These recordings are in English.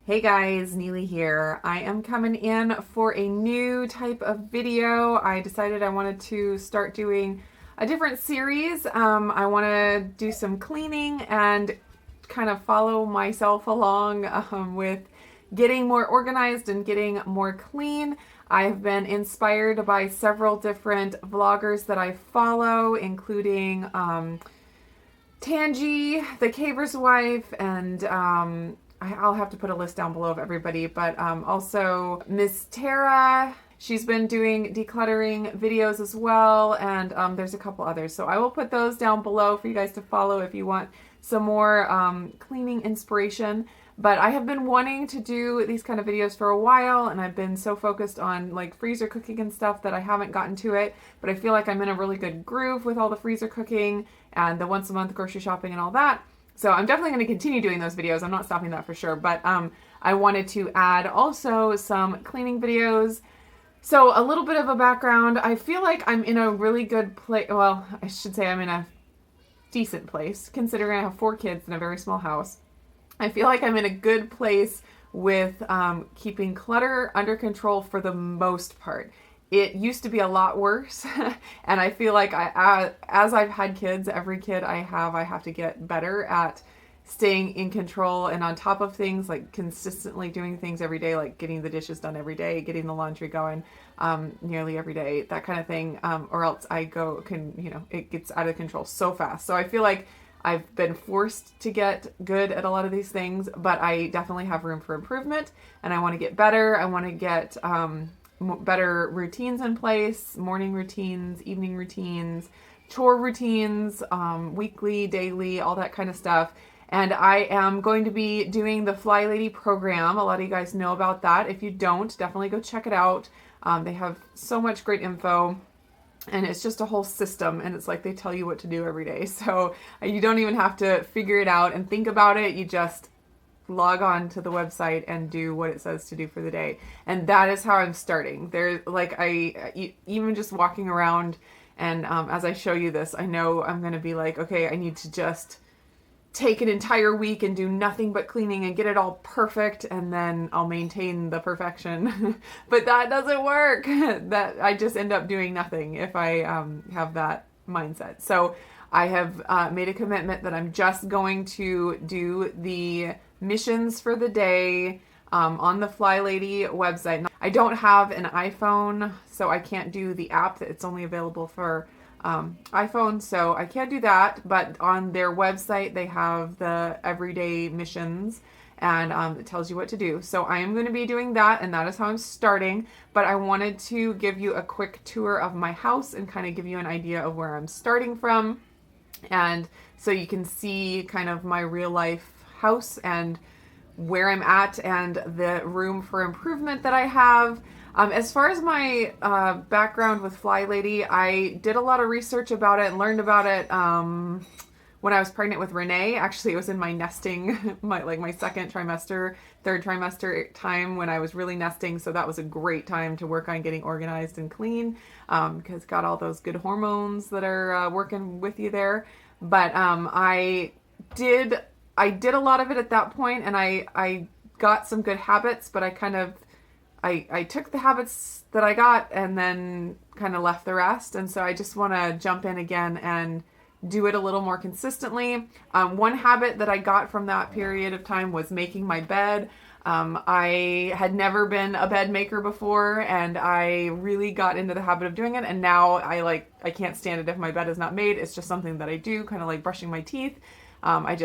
Hey guys, Neely here. I am coming in for a new type of video. I decided I wanted to start doing a different series. I want to do some cleaning and kind of follow myself along with getting more organized and getting more clean. I have been inspired by several different vloggers that I follow, including Tangi, the Caver's wife, and I'll have to put a list down below of everybody, but also Miss Tara. She's been doing decluttering videos as well, and there's a couple others. So I will put those down below for you guys to follow if you want some more cleaning inspiration. But I have been wanting to do these kind of videos for a while, and I've been so focused on like freezer cooking and stuff that I haven't gotten to it. But I feel like I'm in a really good groove with all the freezer cooking and the once a month grocery shopping and all that. So I'm definitely going to continue doing those videos. I'm not stopping that for sure. But I wanted to add also some cleaning videos. So a little bit of a background. I feel like I'm in a really good place. Well, I should say I'm in a decent place, considering I have 4 kids in a very small house. I feel like I'm in a good place with keeping clutter under control for the most part. It used to be a lot worse, and I feel like as I've had kids, every kid I have to get better at staying in control and on top of things, like consistently doing things every day, like getting the dishes done every day, getting the laundry going nearly every day, that kind of thing, or else it gets out of control so fast. So I feel like I've been forced to get good at a lot of these things, but I definitely have room for improvement, and I want to get better. I want to get better routines in place, morning routines, evening routines, chore routines, weekly, daily, all that kind of stuff. And I am going to be doing the Flylady program. A lot of you guys know about that. If you don't, definitely go check it out. They have so much great info. And it's just a whole system, and it's like they tell you what to do every day. So you don't even have to figure it out and think about it. You just log on to the website and do what it says to do for the day. And that is how I'm starting. There's like, even just walking around and as I show you this, I know I'm going to be like, okay, I need to just take an entire week and do nothing but cleaning and get it all perfect, and then I'll maintain the perfection. But that doesn't work. That I just end up doing nothing if I have that mindset. So I have made a commitment that I'm just going to do the missions for the day on the Flylady website. I don't have an iPhone, so I can't do the app. It's only available for iPhone, so I can't do that. But on their website, they have the everyday missions, and it tells you what to do. So I am going to be doing that, and that is how I'm starting. But I wanted to give you a quick tour of my house and kind of give you an idea of where I'm starting from. And so you can see kind of my real life house and where I'm at and the room for improvement that I have. As far as my background with Flylady, I did a lot of research about it and learned about it when I was pregnant with Renee. Actually, it was in my nesting, my second trimester, third trimester time when I was really nesting. So that was a great time to work on getting organized and clean because got all those good hormones that are working with you there. But I did a lot of it at that point, and I got some good habits, but I took the habits that I got and then kind of left the rest. And so I just want to jump in again and do it a little more consistently. One habit that I got from that period of time was making my bed. I had never been a bed maker before, and I really got into the habit of doing it. And now I can't stand it if my bed is not made. It's just something that I do, kind of like brushing my teeth. I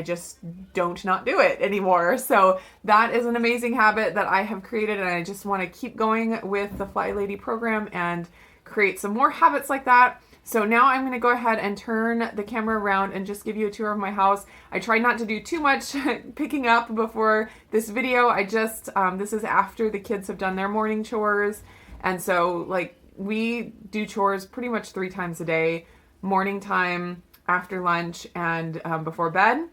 just don't not do it anymore. So that is an amazing habit that I have created, and I just want to keep going with the Flylady program and create some more habits like that. So now I'm going to go ahead and turn the camera around and just give you a tour of my house. I tried not to do too much picking up before this video. This is after the kids have done their morning chores. And so we do chores pretty much 3 times a day: morning time, after lunch, and before bed.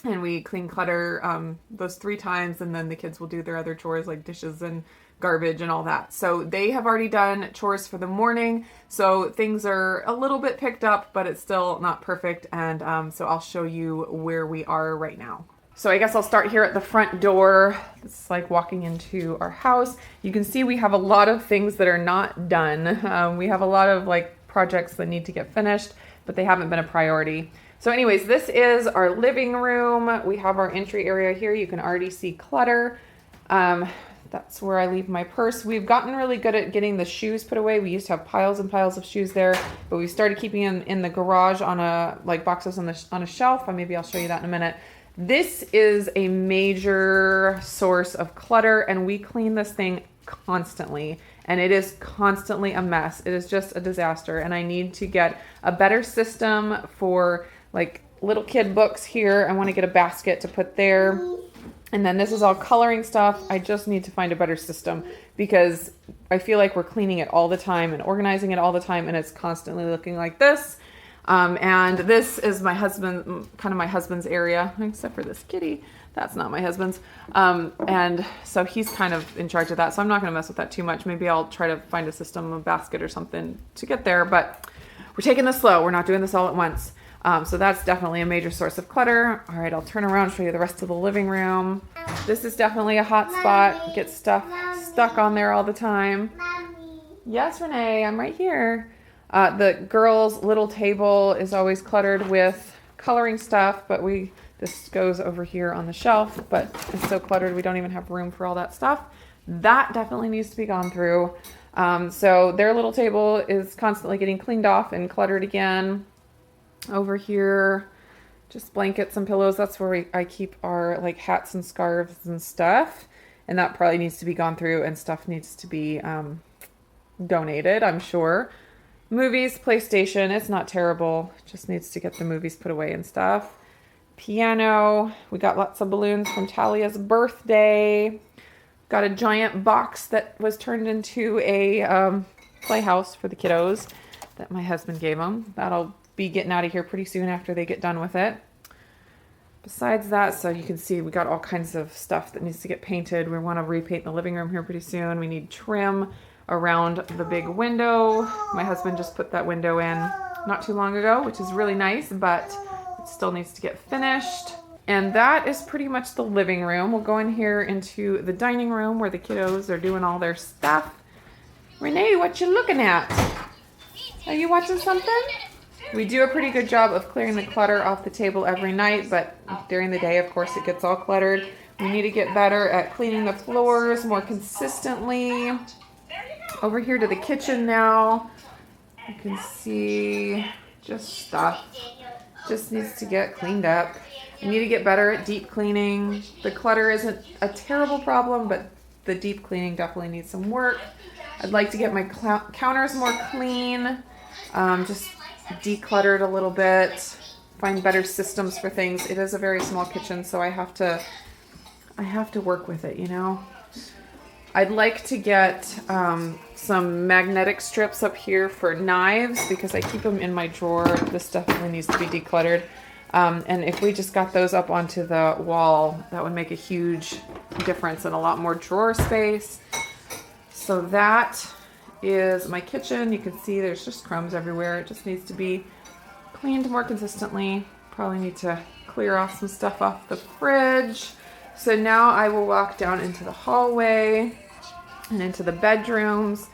And we clean clutter those 3 times, and then the kids will do their other chores like dishes and garbage and all that. So they have already done chores for the morning, so things are a little bit picked up, but it's still not perfect. And so I'll show you where we are right now. So I guess I'll start here at the front door. It's like walking into our house. You can see we have a lot of things that are not done. We have a lot of like projects that need to get finished, but they haven't been a priority. So anyways, this is our living room. We have our entry area here. You can already see clutter. That's where I leave my purse. We've gotten really good at getting the shoes put away. We used to have piles and piles of shoes there, but we started keeping them in the garage on boxes on a shelf. Maybe I'll show you that in a minute. This is a major source of clutter, and we clean this thing constantly, and it is constantly a mess. It is just a disaster, and I need to get a better system for like little kid books here. I want to get a basket to put there. And then this is all coloring stuff. I just need to find a better system because I feel like we're cleaning it all the time and organizing it all the time, and it's constantly looking like this. And this is my husband's area, except for this kitty. That's not my husband's. And so he's kind of in charge of that. So I'm not going to mess with that too much. Maybe I'll try to find a system, a basket or something to get there. But we're taking this slow. We're not doing this all at once. So that's definitely a major source of clutter. All right, I'll turn around and show you the rest of the living room. This is definitely a hot spot. Get stuff stuck on there all the time. Mommy. Yes, Renee, I'm right here. The girls' little table is always cluttered with coloring stuff, but this goes over here on the shelf, but it's so cluttered we don't even have room for all that stuff. That definitely needs to be gone through. So their little table is constantly getting cleaned off and cluttered again. Over here, just blankets and pillows. That's where I keep our like hats and scarves and stuff. And that probably needs to be gone through, and stuff needs to be donated, I'm sure. Movies, PlayStation, it's not terrible. Just needs to get the movies put away and stuff. Piano, we got lots of balloons from Talia's birthday. Got a giant box that was turned into a playhouse for the kiddos that my husband gave them. That'll be getting out of here pretty soon after they get done with it. Besides that, so you can see we got all kinds of stuff that needs to get painted. We want to repaint the living room here pretty soon. We need trim around the big window. My husband just put that window in not too long ago, which is really nice, but it still needs to get finished. And that is pretty much the living room. We'll go in here into the dining room where the kiddos are doing all their stuff. Renee, what you looking at? Are you watching something? We do a pretty good job of clearing the clutter off the table every night, but during the day, of course, it gets all cluttered. We need to get better at cleaning the floors more consistently. Over here to the kitchen now. You can see just stuff. Just needs to get cleaned up. I need to get better at deep cleaning. The clutter isn't a terrible problem, but the deep cleaning definitely needs some work. I'd like to get my counters more clean. Just decluttered a little bit, find better systems for things. It is a very small kitchen, so I have to work with it, you know. I'd like to get some magnetic strips up here for knives because I keep them in my drawer. This definitely needs to be decluttered. And if we just got those up onto the wall, that would make a huge difference and a lot more drawer space. So that is my kitchen. You can see there's just crumbs everywhere. It just needs to be cleaned more consistently. Probably need to clear off some stuff off the fridge. So now I will walk down into the hallway and into the bedrooms.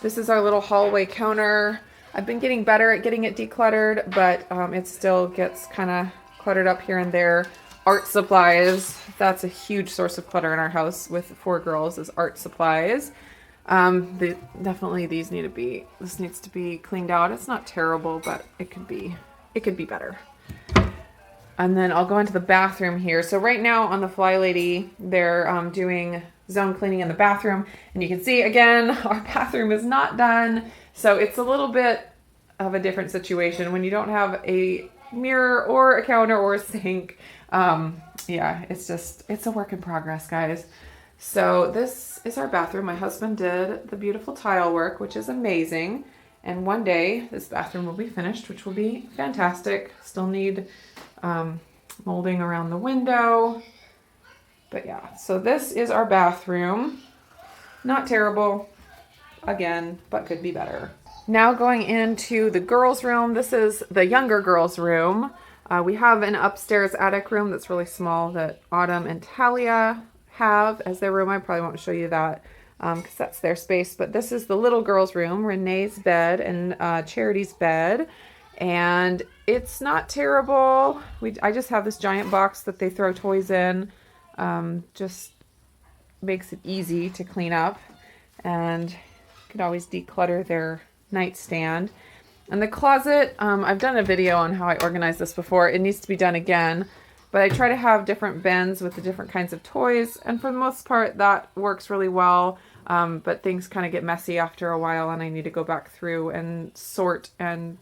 This is our little hallway counter. I've been getting better at getting it decluttered, but it still gets kind of cluttered up here and there. Art supplies. That's a huge source of clutter in our house with 4 girls is art supplies. Definitely this needs to be cleaned out. It's not terrible, but it could be better. And then I'll go into the bathroom here. So right now on the Flylady, they're doing zone cleaning in the bathroom, and you can see again, our bathroom is not done. So it's a little bit of a different situation when you don't have a mirror or a counter or a sink. Yeah, it's a work in progress, guys. So this is our bathroom. My husband did the beautiful tile work, which is amazing. And one day this bathroom will be finished, which will be fantastic. Still need molding around the window. But yeah, so this is our bathroom. Not terrible, again, but could be better. Now going into the girls' room. This is the younger girls' room. We have an upstairs attic room that's really small that Autumn and Talia have as their room. I probably won't show you that because that's their space. But this is the little girl's room, Renee's bed and Charity's bed. And it's not terrible. I just have this giant box that they throw toys in. Just makes it easy to clean up. And you could always declutter their nightstand. And the closet, I've done a video on how I organize this before. It needs to be done again. But I try to have different bins with the different kinds of toys. And for the most part, that works really well. But things kind of get messy after a while. And I need to go back through and sort and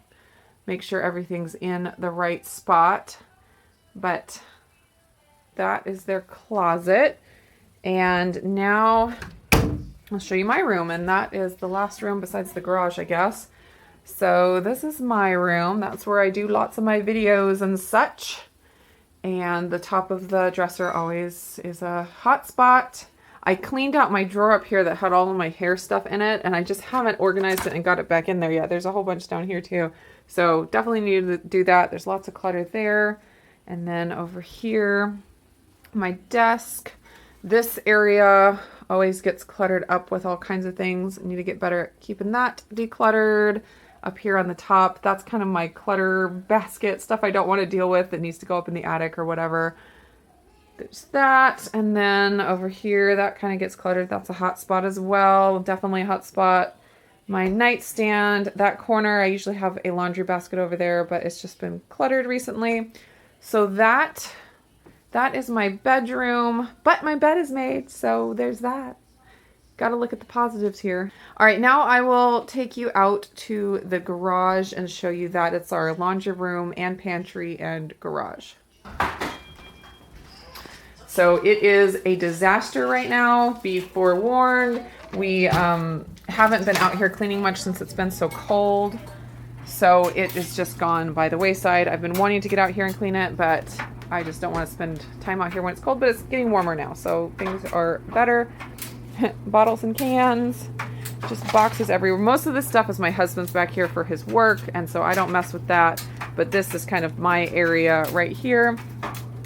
make sure everything's in the right spot. But that is their closet. And now I'll show you my room. And that is the last room besides the garage, I guess. So this is my room. That's where I do lots of my videos and such. And the top of the dresser always is a hot spot. I cleaned out my drawer up here that had all of my hair stuff in it, and I just haven't organized it and got it back in there yet. There's a whole bunch down here too. So definitely need to do that. There's lots of clutter there. And then over here, my desk. This area always gets cluttered up with all kinds of things. I need to get better at keeping that decluttered. Up here on the top, that's kind of my clutter basket, stuff I don't want to deal with that needs to go up in the attic or whatever. There's that. And then over here, that kind of gets cluttered. That's a hot spot as well. Definitely a hot spot. My nightstand, that corner, I usually have a laundry basket over there, but it's just been cluttered recently. So that is my bedroom, but my bed is made, so there's that. Got to look at the positives here. All right, now I will take you out to the garage and show you that it's our laundry room and pantry and garage. So it is a disaster right now. Be forewarned. We haven't been out here cleaning much since it's been so cold. So it is just gone by the wayside. I've been wanting to get out here and clean it, but I just don't want to spend time out here when it's cold, but it's getting warmer now. So things are better. Bottles and cans, just boxes everywhere. Most of this stuff is my husband's back here for his work, and so I don't mess with that. But this is kind of my area right here.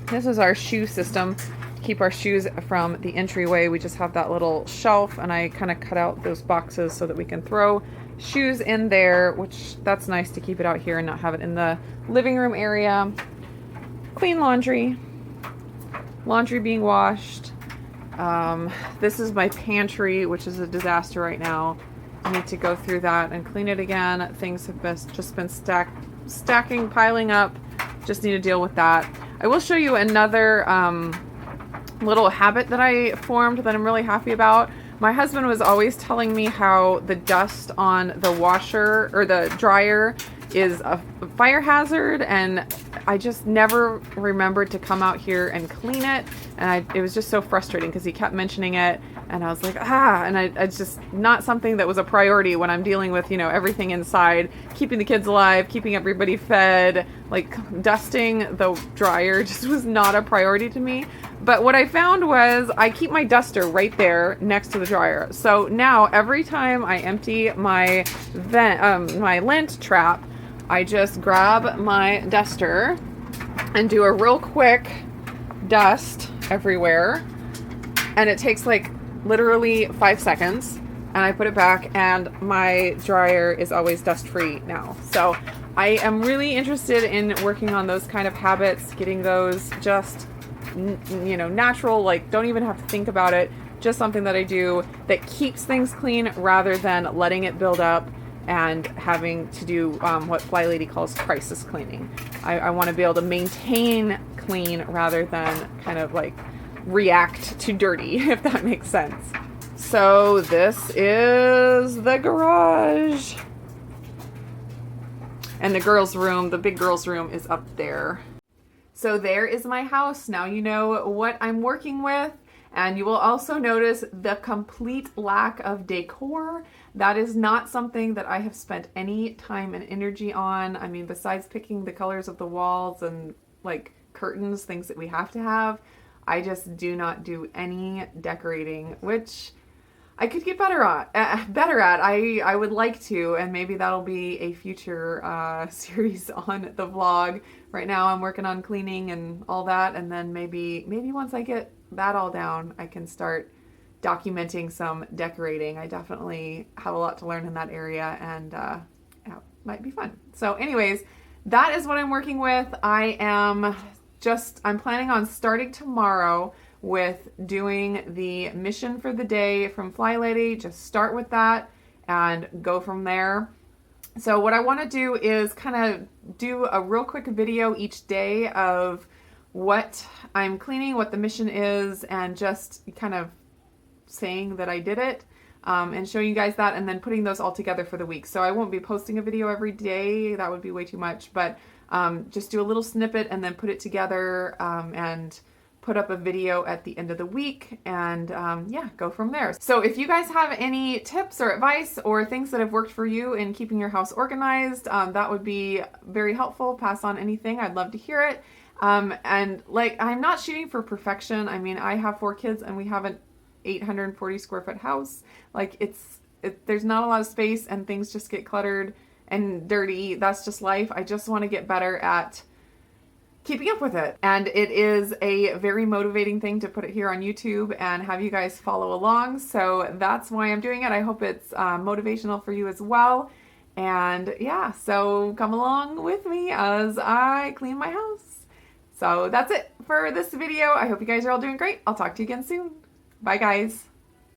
This is our shoe system to keep our shoes from the entryway. We just have that little shelf, and I kind of cut out those boxes so that we can throw shoes in there, which that's nice to keep it out here and not have it in the living room area. Clean laundry being washed. This is my pantry, which is a disaster right now. I need to go through that and clean it again. Things have just been stacking, piling up. Just need to deal with that. I will show you another little habit that I formed that I'm really happy about. My husband was always telling me how the dust on the washer or the dryer is a fire hazard, and I just never remembered to come out here and clean it, and it was just so frustrating because he kept mentioning it, and I was like, and it's just not something that was a priority when I'm dealing with, you know, everything inside, keeping the kids alive, keeping everybody fed. Like, dusting the dryer just was not a priority to me. But what I found was I keep my duster right there next to the dryer. So now every time I empty my my lint trap, I just grab my duster and do a real quick dust everywhere. And it takes like literally 5 seconds. And I put it back, and my dryer is always dust free now. So I am really interested in working on those kind of habits, getting those just, you know, natural, like don't even have to think about it. Just something that I do that keeps things clean rather than letting it build up and having to do what Flylady calls crisis cleaning. I want to be able to maintain clean rather than kind of like react to dirty, if that makes sense. So this is the garage. And the girls' room, the big girls' room is up there. So there is my house. Now you know what I'm working with. And you will also notice the complete lack of decor. That is not something that I have spent any time and energy on. I mean, besides picking the colors of the walls and like curtains, things that we have to have, I just do not do any decorating, which I could get better at. I would like to, and maybe that'll be a future series on the vlog. Right now, I'm working on cleaning and all that, and then maybe once I get that all down, I can start documenting some decorating. I definitely have a lot to learn in that area, and yeah, might be fun. So, anyways, that is what I'm working with. I'm planning on starting tomorrow with doing the mission for the day from Flylady. Just start with that and go from there. So what I want to do is kind of do a real quick video each day of what I'm cleaning, what the mission is, and just kind of saying that I did it, and showing you guys that, and then putting those all together for the week. So I won't be posting a video every day. That would be way too much, but just do a little snippet and then put it together, and put up a video at the end of the week, and yeah, go from there. So if you guys have any tips or advice or things that have worked for you in keeping your house organized, that would be very helpful. Pass on anything. I'd love to hear it. And like, I'm not shooting for perfection. I mean, I have 4 kids and we have an 840 square foot house. Like, there's not a lot of space and things just get cluttered and dirty. That's just life. I just want to get better at keeping up with it. And it is a very motivating thing to put it here on YouTube and have you guys follow along. So that's why I'm doing it. I hope it's motivational for you as well. And yeah, so come along with me as I clean my house. So that's it for this video. I hope you guys are all doing great. I'll talk to you again soon. Bye, guys.